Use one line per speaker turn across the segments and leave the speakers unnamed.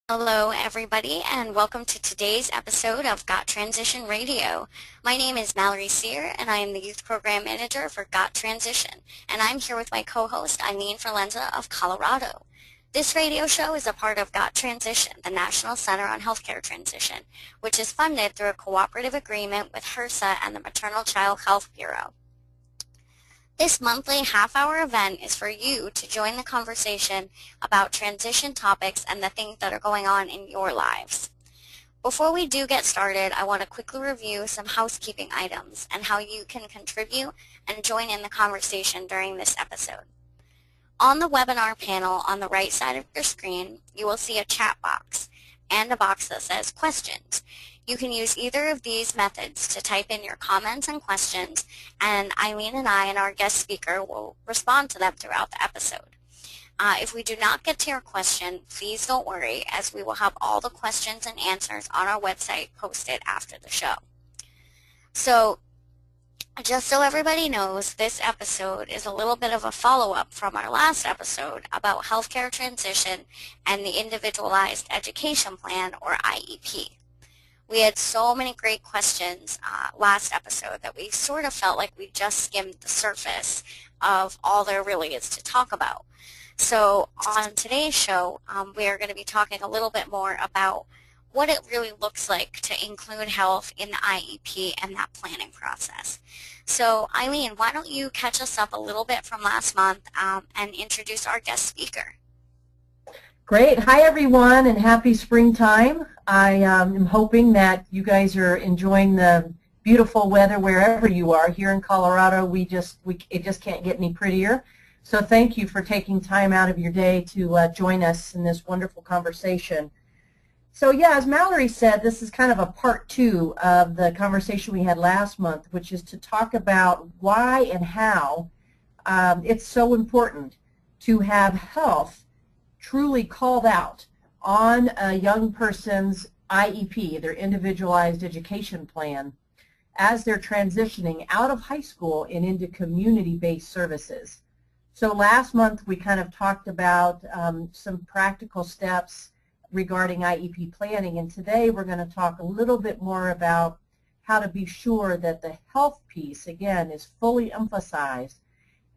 Hello, everybody, and welcome to today's episode of Got Transition Radio. My name is Mallory Sear, and I am the Youth Program Manager for Got Transition, and I'm here with my co-host, Eileen Forlenza of Colorado. This radio show is a part of Got Transition, the National Center on Healthcare Transition, which is funded through a cooperative agreement with HRSA and the Maternal Child Health Bureau. This monthly half-hour event is for you to join the conversation about transition topics and the things that are going on in your lives. Before we do get started, I want to quickly review some housekeeping items and how you can contribute and join in the conversation during this episode. On the webinar panel on the right side of your screen, you will see a chat box and a box that says questions. You can use either of these methods to type in your comments and questions, and Eileen and I and our guest speaker will respond to them throughout the episode. If we do not get to your question, please don't worry, as we will have all the questions and answers on our website posted after the show. So, just so everybody knows, this episode is a little bit of a follow-up from our last episode about healthcare transition and the Individualized Education Plan, or IEP. We had so many great questions last episode that we sort of felt like we just skimmed the surface of all there really is to talk about. So on today's show, we are going to be talking a little bit more about what it really looks like to include health in the IEP and that planning process. So Eileen, why don't you catch us up a little bit from last month and introduce our guest speaker?
Great. Hi, everyone, and happy springtime. I am hoping that you guys are enjoying the beautiful weather wherever you are. Here in Colorado, it just can't get any prettier. So thank you for taking time out of your day to join us in this wonderful conversation. So yeah, as Mallory said, this is kind of a part two of the conversation we had last month, which is to talk about why and how it's so important to have health truly called out on a young person's IEP, their Individualized Education Plan, as they're transitioning out of high school and into community-based services. So last month we kind of talked about some practical steps regarding IEP planning, and today we're going to talk a little bit more about how to be sure that the health piece, again, is fully emphasized,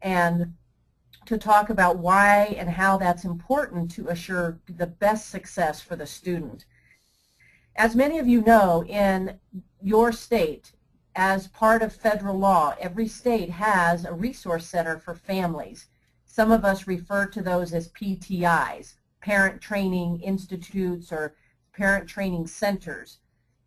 and to talk about why and how that's important to assure the best success for the student. As many of you know, in your state, as part of federal law, every state has a resource center for families. Some of us refer to those as PTIs, Parent Training Institutes or Parent Training Centers.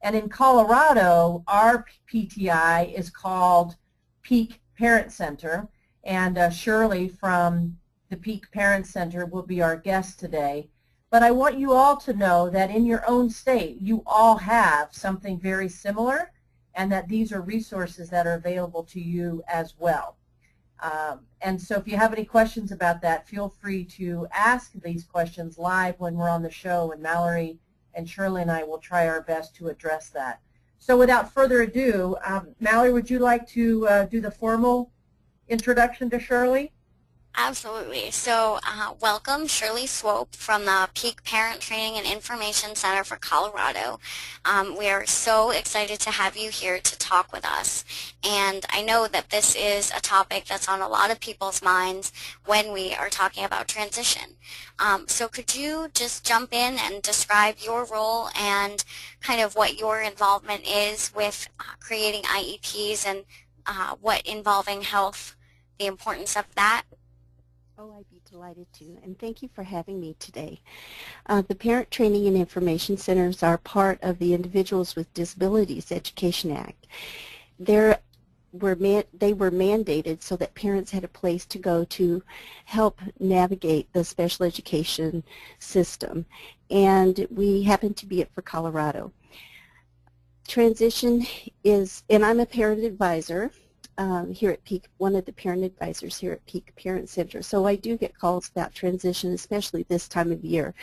And in Colorado, our PTI is called Peak Parent Center. And Shirley from the Peak Parent Center will be our guest today. But I want you all to know that in your own state, you all have something very similar, and that these are resources that are available to you as well. And so if you have any questions about that, feel free to ask these questions live when we're on the show, and Mallory and Shirley and I will try our best to address that. So without further ado, Mallory, would you like to do the formal introduction to Shirley?
Absolutely. So welcome, Shirley Swope from the Peak Parent Training and Information Center for Colorado. We are so excited to have you here to talk with us. And I know that this is a topic that's on a lot of people's minds when we are talking about transition. So could you just jump in and describe your role and kind of what your involvement is with creating IEPs and what involving health, the importance of that?
Oh, I'd be delighted to, and thank you for having me today. The Parent Training and Information Centers are part of the Individuals with Disabilities Education Act. They were mandated so that parents had a place to go to help navigate the special education system, and we happen to be it for Colorado. Transition is, and I'm a parent advisor here at Peak, one of the parent advisors here at Peak Parent Center. So I do get calls about transition, especially this time of year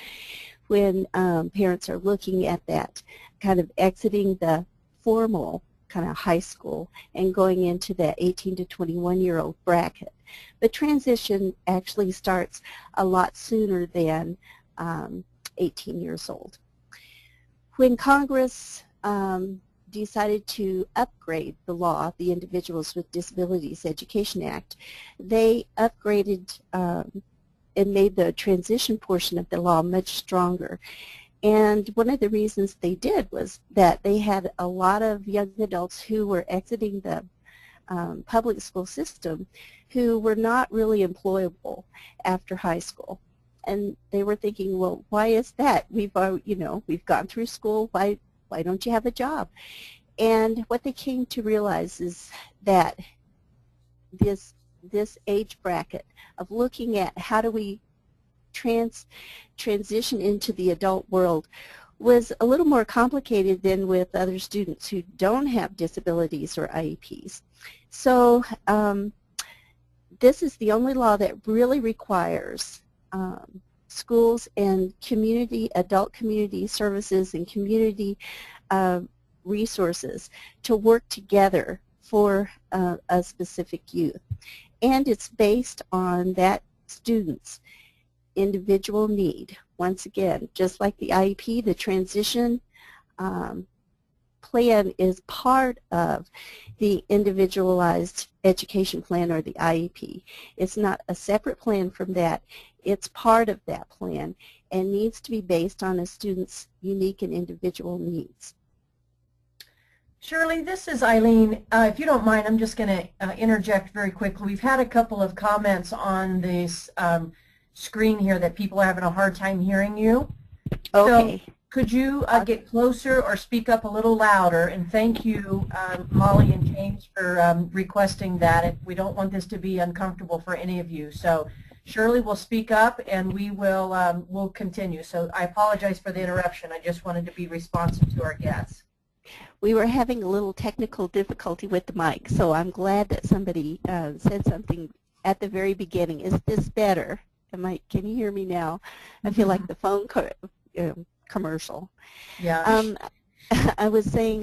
when parents are looking at that kind of exiting the formal kind of high school and going into that 18 to 21-year-old bracket. The transition actually starts a lot sooner than 18 years old. When Congress decided to upgrade the law, the Individuals with Disabilities Education Act, they upgraded and made the transition portion of the law much stronger. And one of the reasons they did was that they had a lot of young adults who were exiting the public school system who were not really employable after high school. And they were thinking, well, why is that? We've gone through school. Why don't you have a job? And what they came to realize is that this age bracket of looking at how do we transition into the adult world was a little more complicated than with other students who don't have disabilities or IEPs. So this is the only law that really requires schools and adult community services and community resources to work together for a specific youth. And it's based on that student's individual need. Once again, just like the IEP, the transition plan is part of the Individualized Education Plan, or the IEP. It's not a separate plan from that. It's part of that plan and needs to be based on a student's unique and individual needs.
Shirley, this is Eileen. If you don't mind, I'm just going to interject very quickly. We've had a couple of comments on this screen here that people are having a hard time hearing you.
Okay.
So could you get closer or speak up a little louder? And thank you, Molly and James, for requesting that. We don't want this to be uncomfortable for any of you. So Shirley will speak up, and we will we'll continue. So I apologize for the interruption. I just wanted to be responsive to our guests.
We were having a little technical difficulty with the mic, so I'm glad that somebody said something at the very beginning. Is this better? Can you hear me now? I feel like the phone commercial.
Yeah.
I was saying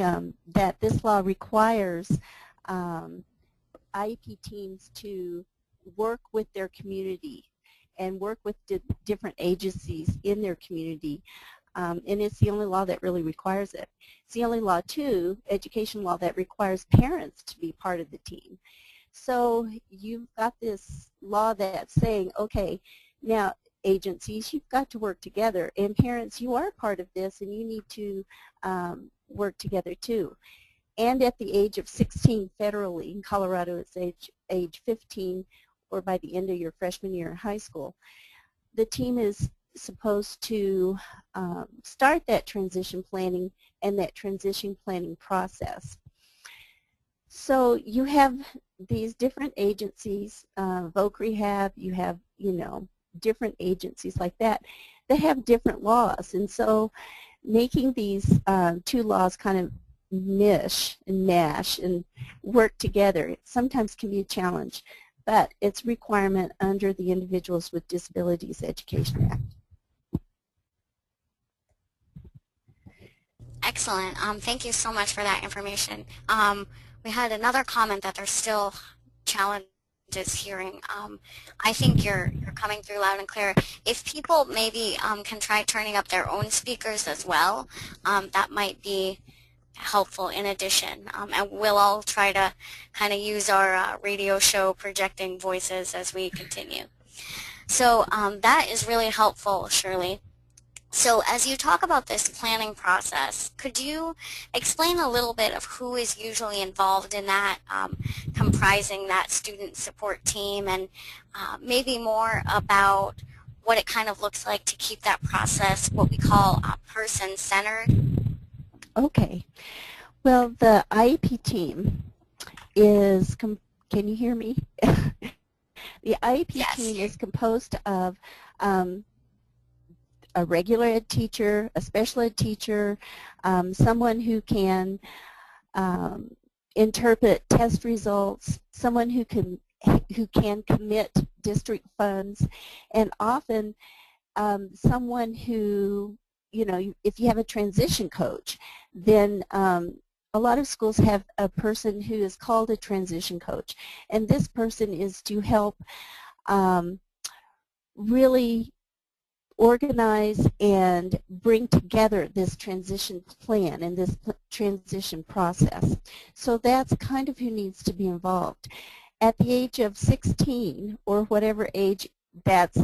that this law requires IEP teams to work with their community and work with different agencies in their community. And it's the only law that really requires it. It's the only law, too, education law, that requires parents to be part of the team. So you've got this law that's saying, okay, now agencies, you've got to work together, and parents, you are part of this, and you need to work together too. And at the age of 16 federally, in Colorado it's age 15, or by the end of your freshman year in high school, the team is supposed to start that transition planning and that transition planning process. So you have these different agencies, Voc Rehab, you have, different agencies like that have different laws. And so making these two laws kind of mesh and mash and work together, it sometimes can be a challenge, but it's a requirement under the Individuals with Disabilities Education Act.
Excellent. Thank you so much for that information. We had another comment that there's still challenges hearing. I think you're coming through loud and clear. If people maybe can try turning up their own speakers as well, that might be helpful in addition. And we'll all try to kind of use our radio show projecting voices as we continue. So that is really helpful, Shirley. So as you talk about this planning process, could you explain a little bit of who is usually involved in that, comprising that student support team, and maybe more about what it kind of looks like to keep that process what we call person-centered?
Okay. Well, the IEP team is, can you hear me? The IEP team is composed of a regular ed teacher, a special ed teacher, someone who can interpret test results, someone who can commit district funds, and often someone who, if you have a transition coach, then a lot of schools have a person who is called a transition coach, and this person is to help really organize and bring together this transition plan and this transition process. So that's kind of who needs to be involved. At the age of 16 or whatever age that's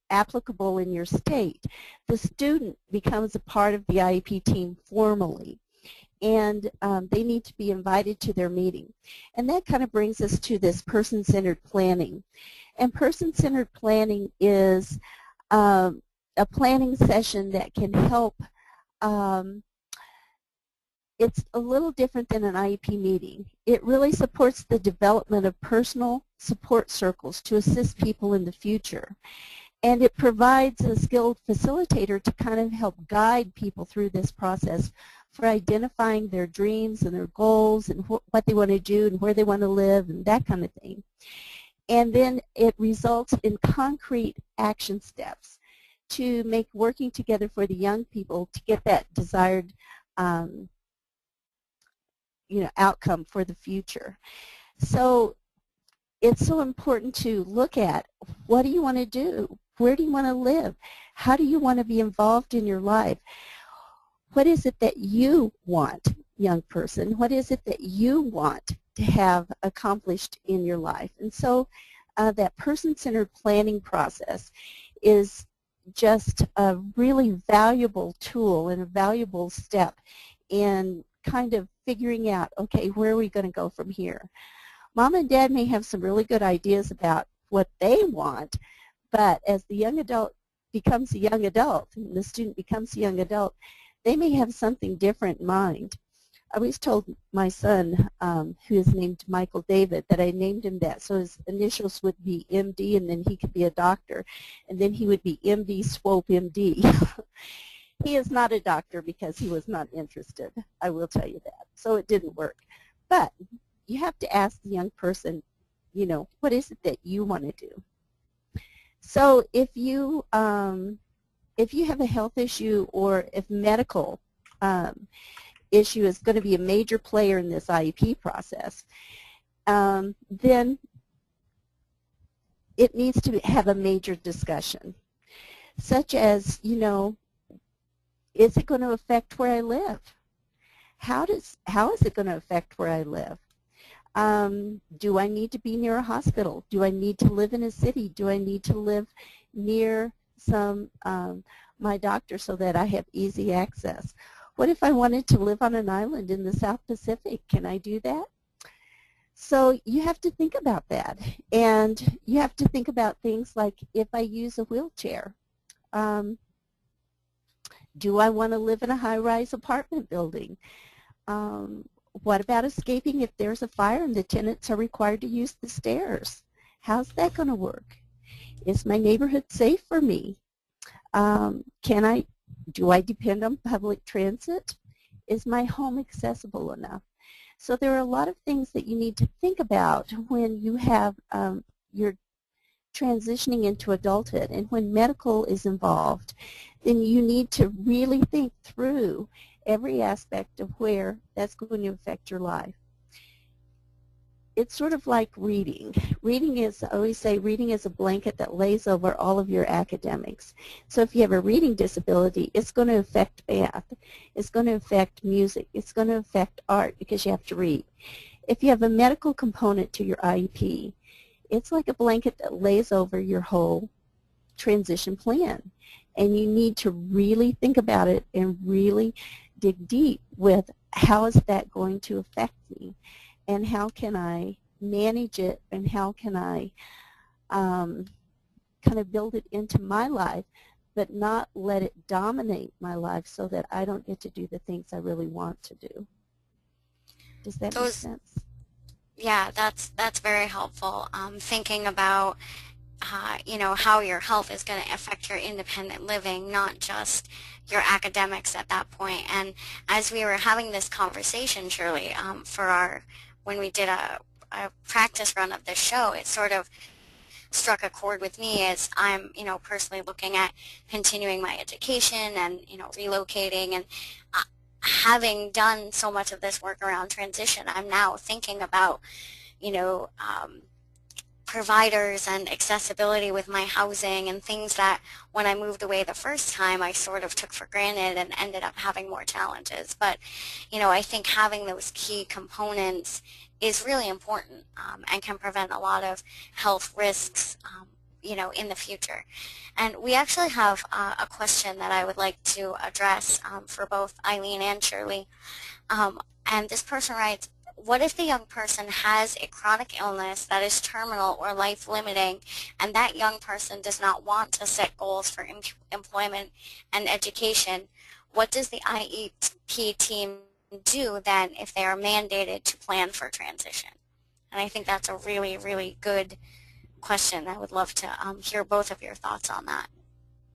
applicable in your state, the student becomes a part of the IEP team formally, and they need to be invited to their meeting. And that kind of brings us to this person-centered planning. And person-centered planning is a planning session that can help. It's a little different than an IEP meeting. It really supports the development of personal support circles to assist people in the future. And it provides a skilled facilitator to kind of help guide people through this process for identifying their dreams and their goals and what they want to do and where they want to live and that kind of thing. And then it results in concrete action steps to make working together for the young people to get that desired outcome for the future. So it's so important to look at, what do you want to do? Where do you want to live? How do you want to be involved in your life? What is it that you want, young person? What is it that you want to have accomplished in your life? And so that person-centered planning process is just a really valuable tool and a valuable step in kind of figuring out, okay, where are we going to go from here? Mom and Dad may have some really good ideas about what they want, but as the young adult becomes a young adult and the student becomes a young adult, they may have something different in mind. I always told my son, who is named Michael David, that I named him that so his initials would be MD and then he could be a doctor, and then he would be MD Swope MD. He is not a doctor because he was not interested, I will tell you that. So it didn't work. But you have to ask the young person, what is it that you want to do? So if you have a health issue or if medical issue is going to be a major player in this IEP process, then it needs to have a major discussion, such as, is it going to affect where I live? How is it going to affect where I live? Do I need to be near a hospital? Do I need to live in a city? Do I need to live near my doctor so that I have easy access? What if I wanted to live on an island in the South Pacific? Can I do that? So you have to think about that. And you have to think about things like, if I use a wheelchair, do I want to live in a high-rise apartment building? What about escaping if there's a fire and the tenants are required to use the stairs? How's that going to work? Is my neighborhood safe for me? Do I depend on public transit? Is my home accessible enough? So there are a lot of things that you need to think about when you have you're transitioning into adulthood, and when medical is involved, then you need to really think through every aspect of where that's going to affect your life. It's sort of like reading. Reading is, I always say, reading is a blanket that lays over all of your academics. So if you have a reading disability, it's going to affect math. It's going to affect music. It's going to affect art because you have to read. If you have a medical component to your IEP, it's like a blanket that lays over your whole transition plan. And you need to really think about it and really dig deep with, how is that going to affect me? And how can I manage it, and how can I kind of build it into my life, but not let it dominate my life so that I don't get to do the things I really want to do. Does that make sense?
Yeah, that's very helpful. Thinking about how your health is going to affect your independent living, not just your academics at that point. And as we were having this conversation, Shirley, when we did a practice run of this show, it sort of struck a chord with me as I'm, personally looking at continuing my education and, relocating, and having done so much of this work around transition, I'm now thinking about, providers and accessibility with my housing and things that when I moved away the first time I sort of took for granted and ended up having more challenges. But, I think having those key components is really important and can prevent a lot of health risks, in the future. And we actually have a question that I would like to address for both Eileen and Shirley. And this person writes, what if the young person has a chronic illness that is terminal or life-limiting, and that young person does not want to set goals for employment and education? What does the IEP team do then if they are mandated to plan for transition? And I think that's a really, really good question. I would love to hear both of your thoughts on that.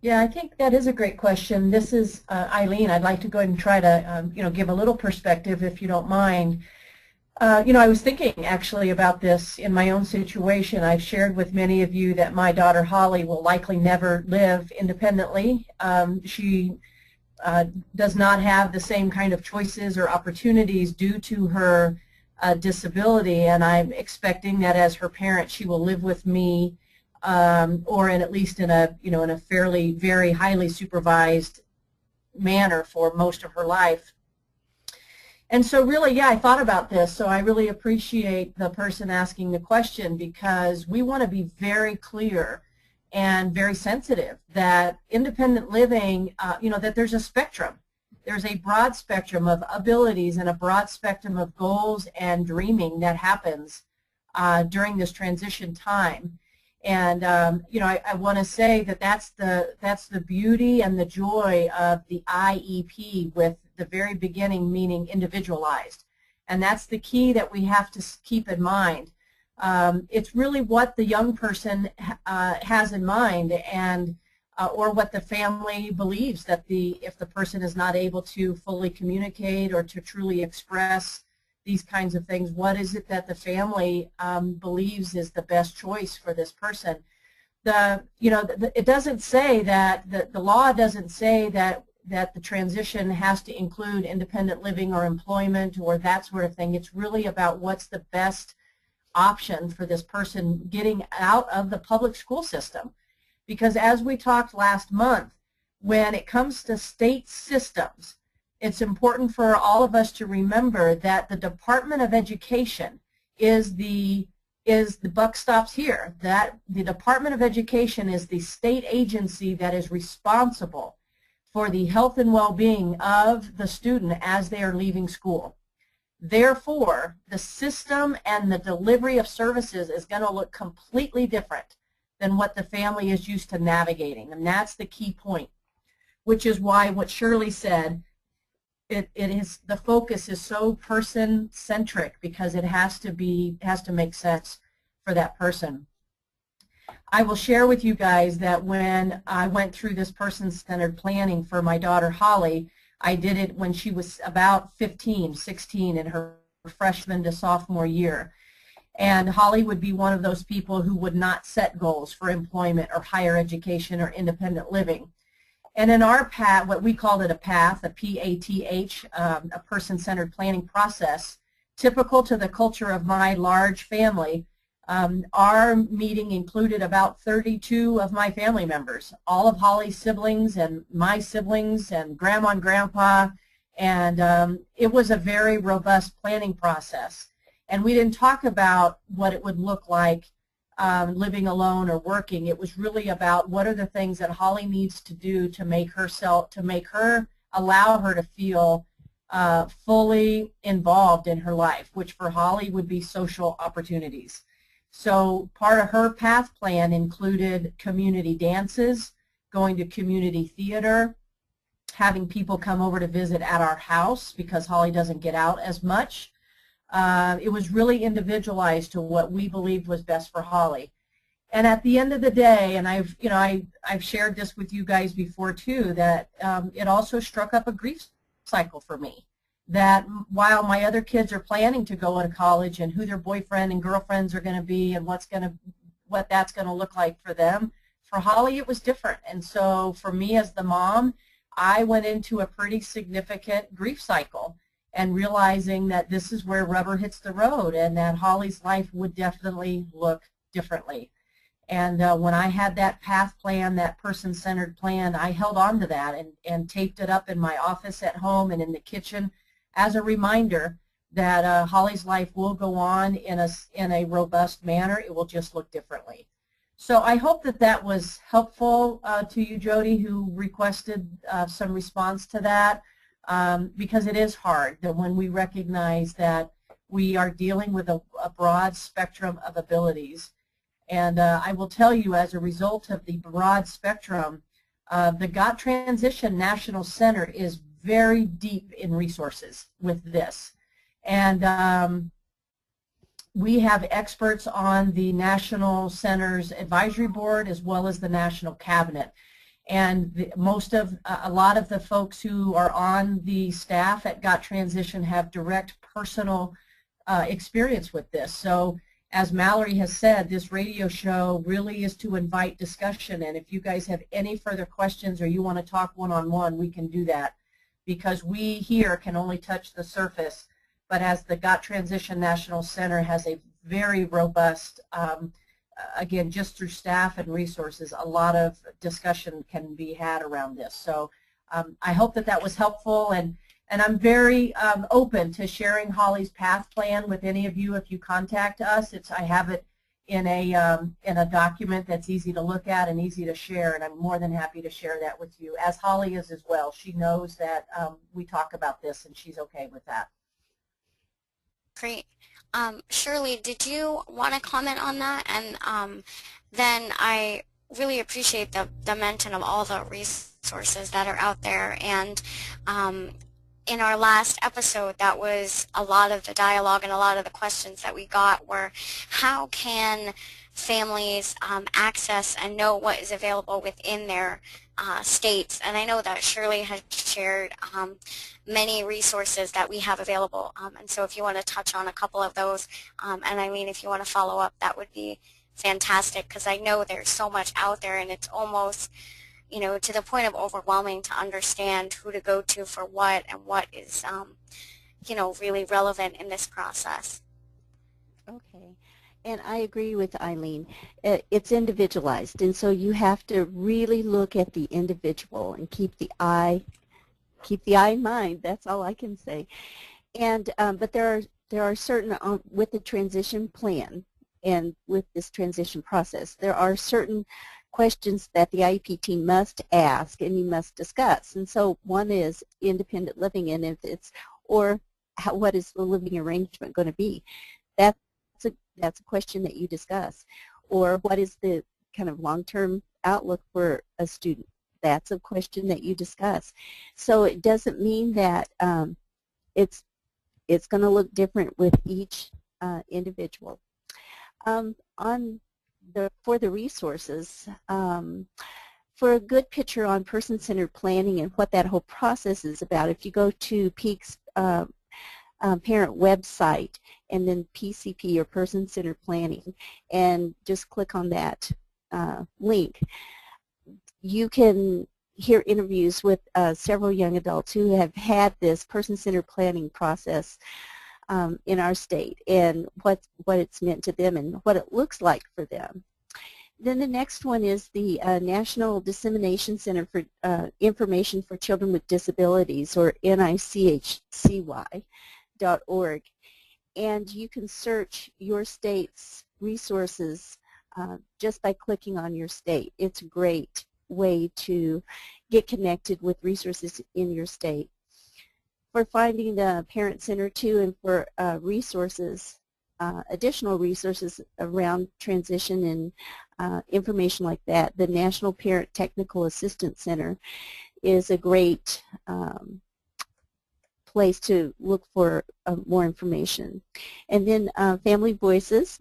Yeah, I think that is a great question. This is Eileen. I'd like to go ahead and try to give a little perspective, if you don't mind. I was thinking actually about this in my own situation. I've shared with many of you that my daughter Holly will likely never live independently. She does not have the same kind of choices or opportunities due to her disability, and I'm expecting that as her parent she will live with me, or at least in a fairly very highly supervised manner for most of her life. And so really, yeah, I thought about this, so I really appreciate the person asking the question, because we want to be very clear and very sensitive that independent living, that there's a spectrum. There's a broad spectrum of abilities and a broad spectrum of goals and dreaming that happens during this transition time. And I want to say that that's the beauty and the joy of the IEP, with the very beginning meaning individualized, and that's the key that we have to keep in mind. It's really what the young person has in mind, and or what the family believes that if the person is not able to fully communicate or to truly express these kinds of things, what is it that the family believes is the best choice for this person? It doesn't say that the law doesn't say that the transition has to include independent living or employment or that sort of thing. It's really about what's the best option for this person getting out of the public school system. Because as we talked last month, when it comes to state systems, it's important for all of us to remember that the Department of Education is the buck stops here. That the Department of Education is the state agency that is responsible for the health and well-being of the student as they are leaving school. Therefore, the system and the delivery of services is going to look completely different than what the family is used to navigating, and that's the key point, which is why what Shirley said, the focus is so person-centric, because it has to make sense for that person. I will share with you guys that when I went through this person-centered planning for my daughter Holly, I did it when she was about 15, 16 in her freshman to sophomore year. And Holly would be one of those people who would not set goals for employment or higher education or independent living. And in our path, what we called it a PATH, a P-A-T-H, a person-centered planning process, typical to the culture of my large family, our meeting included about 32 of my family members, all of Holly's siblings and my siblings and grandma and grandpa, and it was a very robust planning process. And we didn't talk about what it would look like living alone or working. It was really about what are the things that Holly needs to do to make allow her to feel fully involved in her life, which for Holly would be social opportunities. So part of her PATH plan included community dances, going to community theater, having people come over to visit at our house because Holly doesn't get out as much. It was really individualized to what we believed was best for Holly. And at the end of the day, and I've shared this with you guys before too, that it also struck up a grief cycle for me. That while my other kids are planning to go to college and who their boyfriend and girlfriends are going to be and what that's going to look like for them, for Holly it was different. And so for me as the mom, I went into a pretty significant grief cycle, and realizing that this is where rubber hits the road and that Holly's life would definitely look differently. And when I had that path plan, that person-centered plan, I held on to that and taped it up in my office at home and in the kitchen as a reminder that Holly's life will go on in a robust manner. It will just look differently. So I hope that that was helpful to you, Jody, who requested some response to that, because it is hard that when we recognize that we are dealing with a broad spectrum of abilities. And I will tell you, as a result of the broad spectrum, the Got Transition National Center is very deep in resources with this. And we have experts on the National Center's Advisory Board as well as the National Cabinet. And a lot of the folks who are on the staff at Got Transition have direct personal experience with this. So as Mallory has said, this radio show really is to invite discussion, and if you guys have any further questions or you want to talk one-on-one, we can do that, because we here can only touch the surface, but as the Got Transition National Center has a very robust, again, just through staff and resources, a lot of discussion can be had around this. So I hope that that was helpful, and I'm very open to sharing Holly's path plan with any of you if you contact us. I have it in a document that's easy to look at and easy to share, and I'm more than happy to share that with you, as Holly is as well. She knows that we talk about this, and she's okay with that.
Great. Shirley, did you want to comment on that? And then I really appreciate the mention of all the resources that are out there. And in our last episode, that was a lot of the dialogue and a lot of the questions that we got were, how can families access and know what is available within their states? And I know that Shirley has shared many resources that we have available, and so if you want to touch on a couple of those, and Eileen, if you want to follow up, that would be fantastic, because I know there's so much out there, and it's almost, you know, to the point of overwhelming to understand who to go to for what and what is, you know, really relevant in this process.
Okay. And I agree with Eileen. It's individualized, and so you have to really look at the individual and keep the eye in mind. That's all I can say. And but there are certain with the transition plan and with this transition process, there are certain questions that the IEP team must ask and you must discuss. And so one is independent living, and if it's what is the living arrangement going to be? That's a question that you discuss. Or what is the kind of long-term outlook for a student? That's a question that you discuss. So it doesn't mean that it's going to look different with each individual. For the resources, for a good picture on person-centered planning and what that whole process is about, if you go to PEAK's parent website and then PCP, or person-centered planning, and just click on that link, you can hear interviews with several young adults who have had this person-centered planning process in our state, and what it's meant to them and what it looks like for them. Then the next one is the National Dissemination Center for Information for Children with Disabilities, or NICHCY.org, and you can search your state's resources just by clicking on your state. It's a great way to get connected with resources in your state. For finding the Parent Center too, and for resources, additional resources around transition and information like that, the National Parent Technical Assistance Center is a great place to look for more information. And then Family Voices,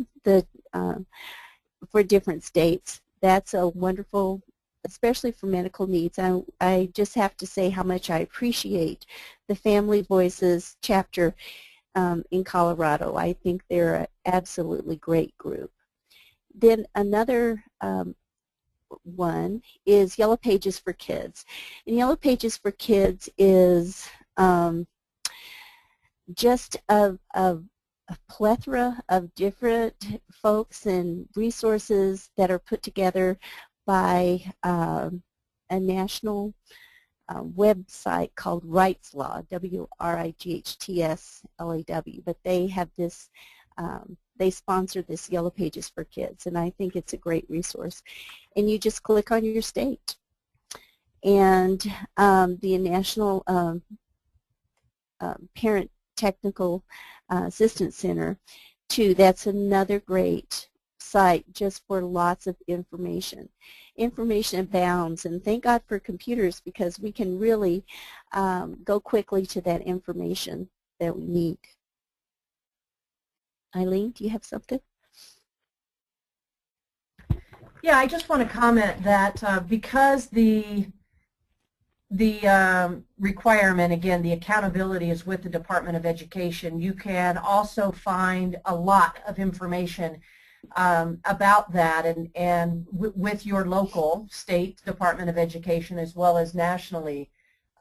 for different states, that's a wonderful, especially for medical needs. I just have to say how much I appreciate the Family Voices chapter in Colorado. I think they're an absolutely great group. Then another one is Yellow Pages for Kids. And Yellow Pages for Kids is just a a plethora of different folks and resources that are put together by a national website called Rights Law, WRIGHTSLAW, but they have this, they sponsor this Yellow Pages for Kids, and I think it's a great resource. And you just click on your state. And the National Parent Technical Assistance Center, too, that's another great site just for lots of information. Information abounds, and thank God for computers, because we can really go quickly to that information that we need. Eileen, do you have something?
Yeah, I just want to comment that because the requirement, again, the accountability is with the Department of Education, you can also find a lot of information about that and with your local state Department of Education as well as nationally.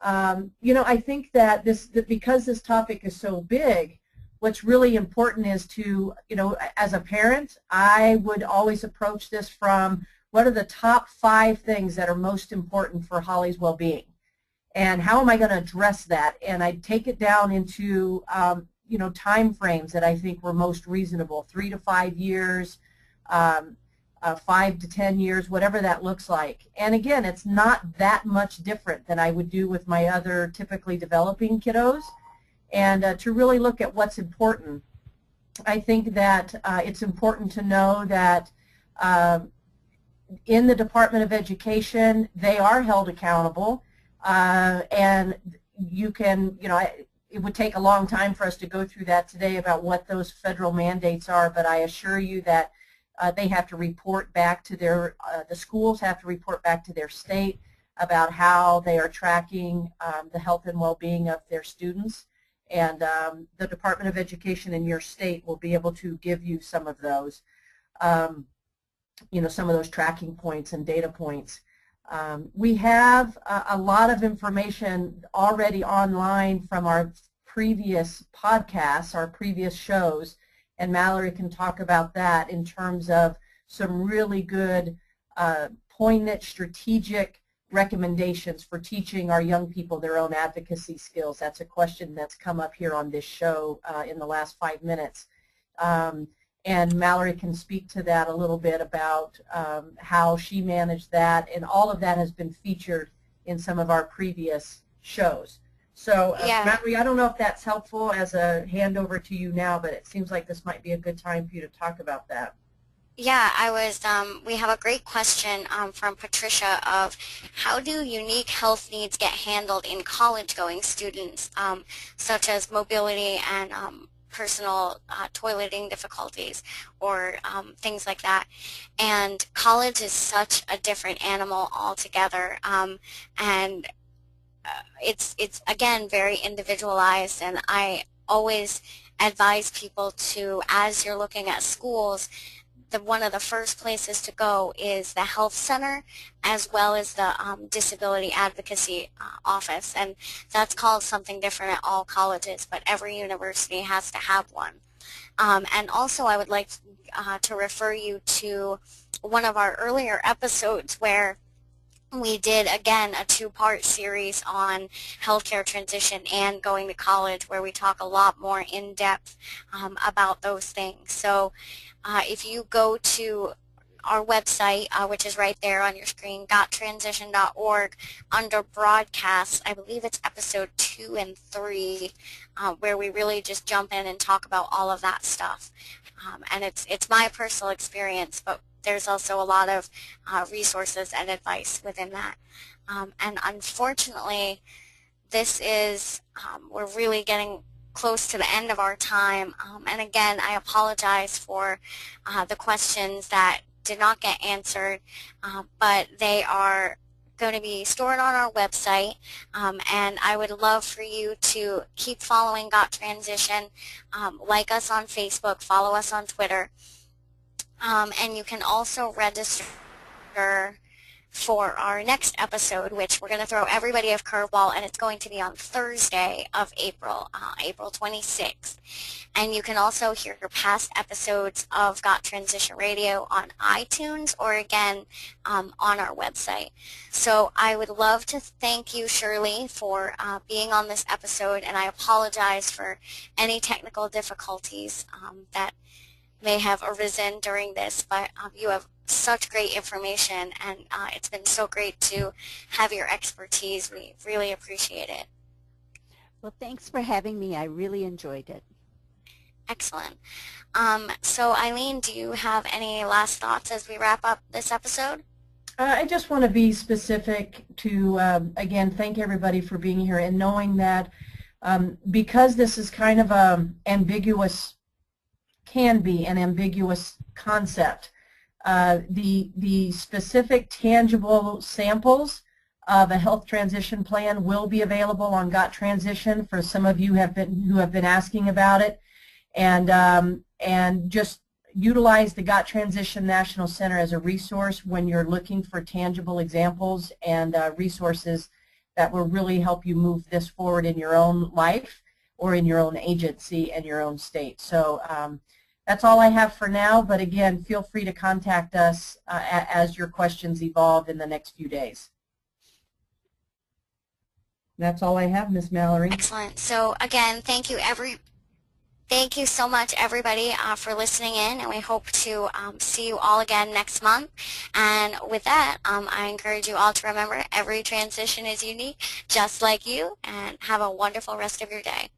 You know, I think that because this topic is so big, what's really important is to, you know, as a parent, I would always approach this from what are the top 5 things that are most important for Holly's well-being, and how am I going to address that? And I take it down into you know, time frames that I think were most reasonable, 3 to 5 years, 5 to 10 years, whatever that looks like. And again, it's not that much different than I would do with my other typically developing kiddos. And to really look at what's important. I think that it's important to know that in the Department of Education, they are held accountable, and you can, you know, it would take a long time for us to go through that today about what those federal mandates are, but I assure you that they have to report back to their, the schools have to report back to their state about how they are tracking the health and well-being of their students. And the Department of Education in your state will be able to give you some of those, you know, some of those tracking points and data points. We have a lot of information already online from our previous podcasts, our previous shows, and Mallory can talk about that in terms of some really good poignant strategic recommendations for teaching our young people their own advocacy skills. That's a question that's come up here on this show in the last 5 minutes. And Mallory can speak to that a little bit about how she managed that, and all of that has been featured in some of our previous shows. So Mallory, I don't know if that's helpful as a handover to you now, but it seems like this might be a good time for you to talk about that.
Yeah, we have a great question from Patricia of how do unique health needs get handled in college-going students, such as mobility and personal toileting difficulties or things like that. And college is such a different animal altogether, and it's again very individualized, and I always advise people to, as you're looking at schools, one of the first places to go is the health center as well as the disability advocacy office, and that's called something different at all colleges, but every university has to have one. And also I would like to refer you to one of our earlier episodes where we did, again, a 2-part series on healthcare transition and going to college, where we talk a lot more in depth about those things. So if you go to our website, which is right there on your screen, gottransition.org, under broadcasts, I believe it's episode 2 and 3, where we really just jump in and talk about all of that stuff. And it's my personal experience, but there's also a lot of resources and advice within that. And unfortunately, this is, we're really getting close to the end of our time. And again, I apologize for the questions that did not get answered, but they are going to be stored on our website, and I would love for you to keep following Got Transition, like us on Facebook, follow us on Twitter, and you can also register for our next episode, which we're going to throw everybody a curveball, and it's going to be on Thursday of April 26th. And you can also hear past episodes of Got Transition Radio on iTunes or again on our website. So I would love to thank you, Shirley, for being on this episode, and I apologize for any technical difficulties that may have arisen during this, but you have such great information, and it's been so great to have your expertise. We really appreciate it.
Well, thanks for having me. I really enjoyed it.
Excellent. So Eileen, do you have any last thoughts as we wrap up this episode?
I just want to be specific to, again, thank everybody for being here and knowing that because this is kind of can be an ambiguous concept, the specific tangible samples of a health transition plan will be available on Got Transition for some of you who have been asking about it, and just utilize the Got Transition National Center as a resource when you're looking for tangible examples and resources that will really help you move this forward in your own life or in your own agency and your own state. So that's all I have for now, but again, feel free to contact us as your questions evolve in the next few days. That's all I have, Miss Mallory.
Excellent. So again, thank you so much, everybody, for listening in, and we hope to see you all again next month. And with that, I encourage you all to remember every transition is unique, just like you, and have a wonderful rest of your day.